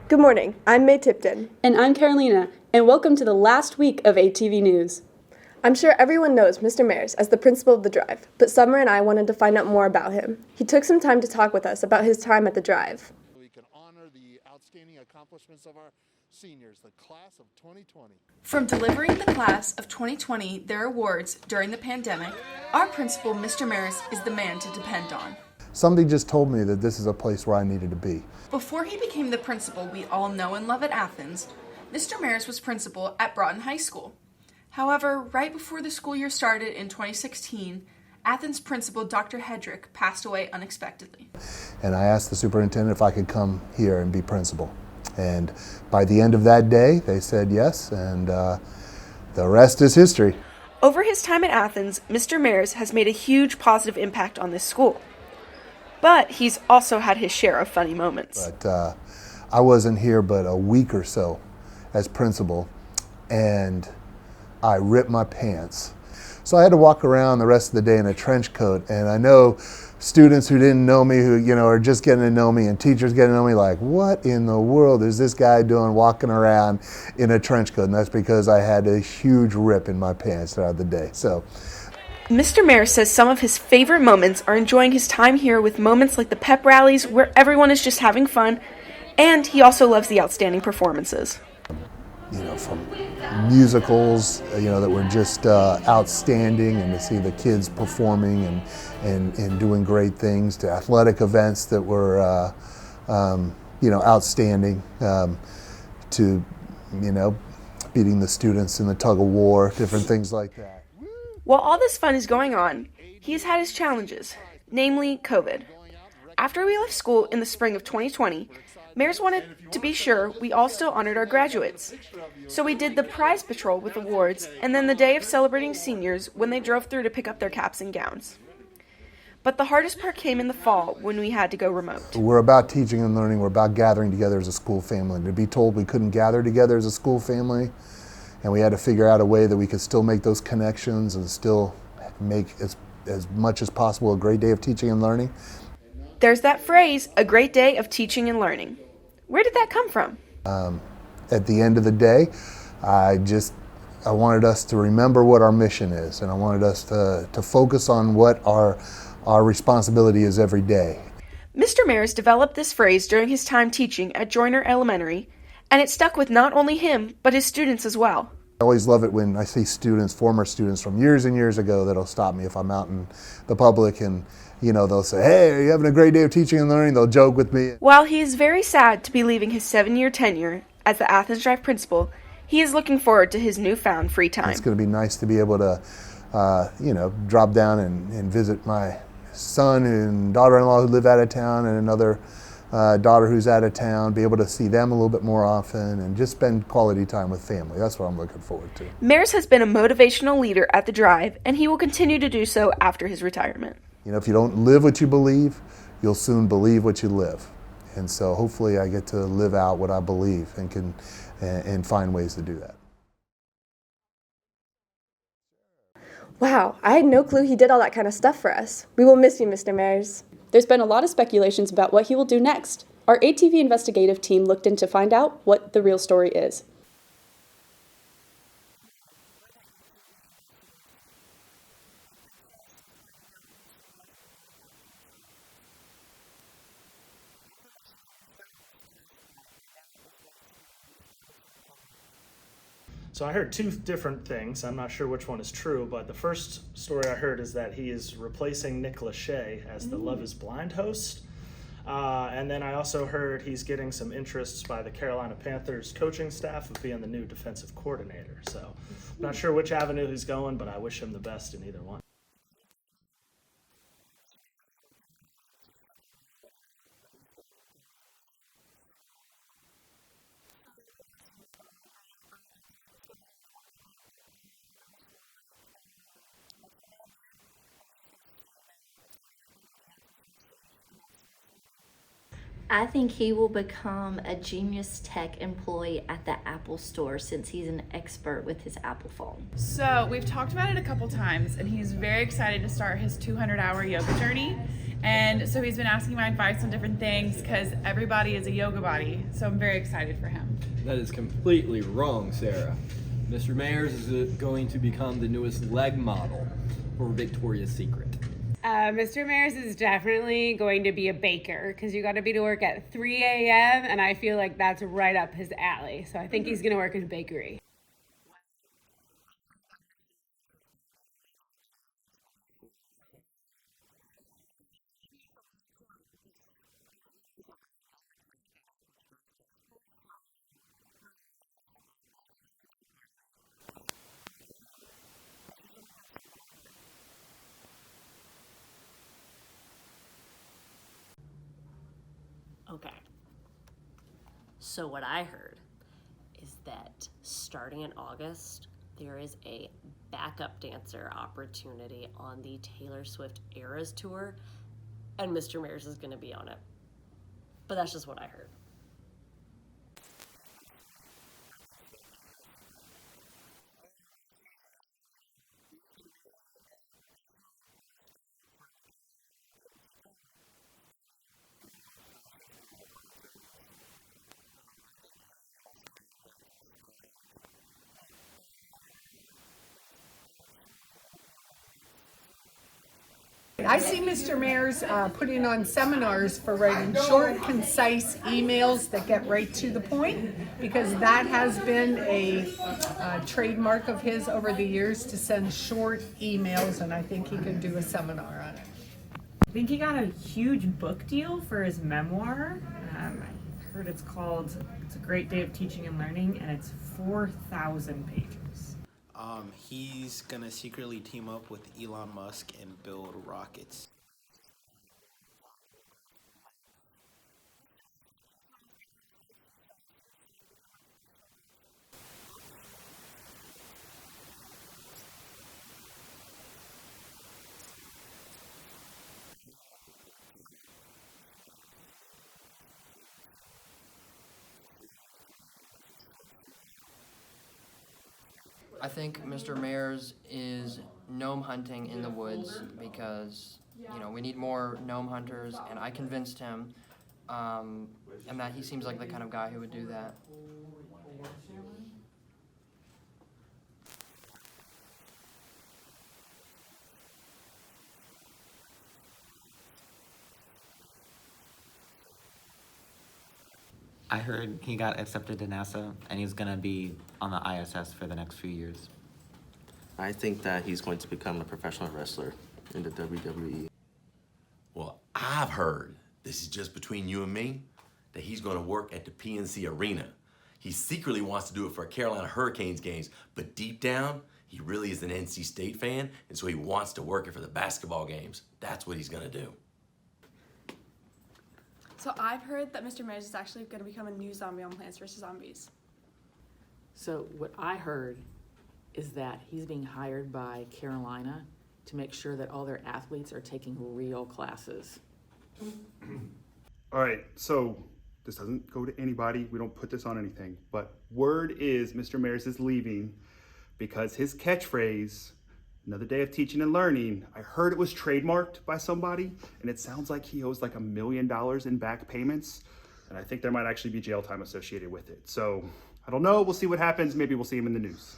Good morning, I'm May Tipton. And I'm Carolina, and welcome to the last week of ATV News. I'm sure everyone knows Mr. Mares as the principal of the Drive, but Summer and I wanted to find out more about him. He took some time to talk with us about his time at the Drive. We can honor the outstanding accomplishments of our seniors, the class of 2020. From delivering the class of 2020 their awards during the pandemic, our principal, Mr. Maris, is the man to depend on. Somebody just told me that this is a place where I needed to be. Before he became the principal we all know and love at Athens, Mr. Maris was principal at Broughton High School. However, right before the school year started in 2016, Athens principal Dr. Hedrick passed away unexpectedly. And I asked the superintendent if I could come here and be principal. And by the end of that day, they said yes, and the rest is history. Over his time at Athens, Mr. Mares has made a huge positive impact on this school. But he's also had his share of funny moments. But I wasn't here but a week or so as principal, and I ripped my pants. So I had to walk around the rest of the day in a trench coat, and I know students who didn't know me, who are just getting to know me, and teachers getting to know me, like, what in the world is this guy doing walking around in a trench coat? And that's because I had a huge rip in my pants throughout the day. So Mr. Mares says some of his favorite moments are enjoying his time here with moments like the pep rallies where everyone is just having fun, and he also loves the outstanding performances. From musicals, that were just outstanding, and to see the kids performing and doing great things, to athletic events that were, outstanding, to, beating the students in the tug of war, different things like that. While all this fun is going on, he has had his challenges, namely COVID. After we left school in the spring of 2020, Mares wanted to be sure we all still honored our graduates. So we did the prize patrol with awards, and then the day of celebrating seniors when they drove through to pick up their caps and gowns. But the hardest part came in the fall when we had to go remote. We're about teaching and learning. We're about gathering together as a school family. To be told we couldn't gather together as a school family, and we had to figure out a way that we could still make those connections and still make as much as possible a great day of teaching and learning. There's that phrase, a great day of teaching and learning. Where did that come from? At the end of the day, I wanted us to remember what our mission is, and I wanted us to focus on what our responsibility is every day. Mr. Mares developed this phrase during his time teaching at Joyner Elementary, and it stuck with not only him, but his students as well. I always love it when I see students, former students from years and years ago, that'll stop me if I'm out in the public, and they'll say, hey, are you having a great day of teaching and learning? They'll joke with me. While he is very sad to be leaving his 7-year tenure as the Athens Drive principal, he is looking forward to his newfound free time. It's going to be nice to be able to, drop down and visit my son and daughter-in-law who live out of town, and another daughter who's out of town, be able to see them a little bit more often and just spend quality time with family. That's what I'm looking forward to. Mares has been a motivational leader at the Drive, and he will continue to do so after his retirement. If you don't live what you believe, you'll soon believe what you live. And so hopefully I get to live out what I believe and find ways to do that. Wow, I had no clue he did all that kind of stuff for us. We will miss you, Mr. Mares. There's been a lot of speculations about what he will do next. Our ATV investigative team looked in to find out what the real story is. So I heard two different things. I'm not sure which one is true, but the first story I heard is that he is replacing Nick Lachey as the Love is Blind host. And then I also heard he's getting some interests by the Carolina Panthers coaching staff of being the new defensive coordinator. So I'm not sure which avenue he's going, but I wish him the best in either one. I think he will become a genius tech employee at the Apple store since he's an expert with his Apple phone. So we've talked about it a couple times, and he's very excited to start his 200-hour yoga journey. And so he's been asking my advice on different things because everybody is a yoga body. So I'm very excited for him. That is completely wrong, Sarah. Mr. Mayers is going to become the newest leg model for Victoria's Secret. Mr. Mayers is definitely going to be a baker because you got to be to work at 3 a.m. and I feel like that's right up his alley. So I think he's going to work in a bakery. Okay. So what I heard is that starting in August, there is a backup dancer opportunity on the Taylor Swift Eras Tour, and Mr. Mayers is going to be on it. But that's just what I heard. I see Mr. Mayers putting on seminars for writing short, concise emails that get right to the point, because that has been a trademark of his over the years, to send short emails, and I think he could do a seminar on it. I think he got a huge book deal for his memoir. I heard it's a Great Day of Teaching and Learning, and it's 4,000 pages. He's gonna secretly team up with Elon Musk and build rockets. I think Mr. Mayers is gnome hunting in the woods because, we need more gnome hunters, and I convinced him, and that he seems like the kind of guy who would do that. I heard he got accepted to NASA and he's gonna be on the ISS for the next few years. I think that he's going to become a professional wrestler in the WWE. Well, I've heard, this is just between you and me, that he's gonna work at the PNC Arena. He secretly wants to do it for Carolina Hurricanes games, but deep down, he really is an NC State fan, and so he wants to work it for the basketball games. That's what he's gonna do. So I've heard that Mr. Mayers is actually going to become a new zombie on Plants vs. Zombies. So what I heard is that he's being hired by Carolina to make sure that all their athletes are taking real classes. All right, so this doesn't go to anybody. We don't put this on anything. But word is Mr. Mayers is leaving because his catchphrase, "Another day of teaching and learning," I heard it was trademarked by somebody, and it sounds like he owes like $1 million in back payments, and I think there might actually be jail time associated with it. So I don't know, we'll see what happens. Maybe we'll see him in the news.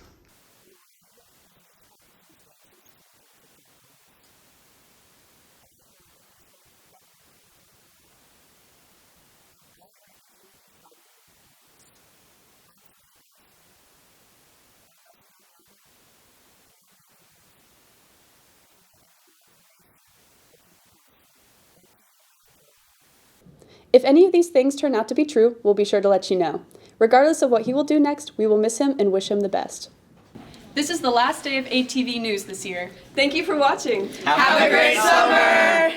If any of these things turn out to be true, we'll be sure to let you know. Regardless of what he will do next, we will miss him and wish him the best. This is the last day of ATV News this year. Thank you for watching. Have a great summer!